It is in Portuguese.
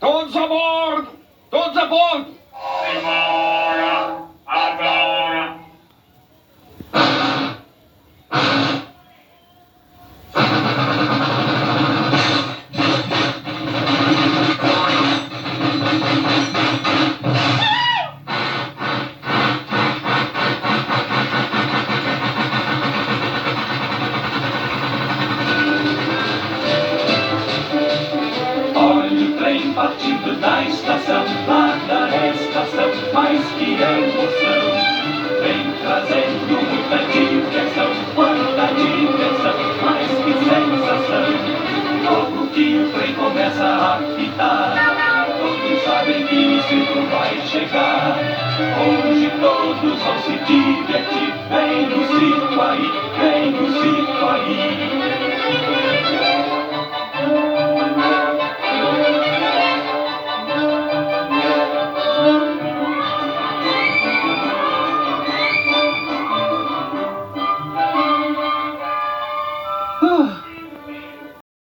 Todos a bordo! Todos a bordo! Simbora, agora! Olha o trem partindo da estação, lá da estação, mais que emoção. Vem trazendo muita diversão, quanta diversão, mais que sensação. Logo que o trem começa a apitar, todos sabem que o circo vai chegar. Hoje todos vão se divertir, vem no circo aí, vem no circo aí.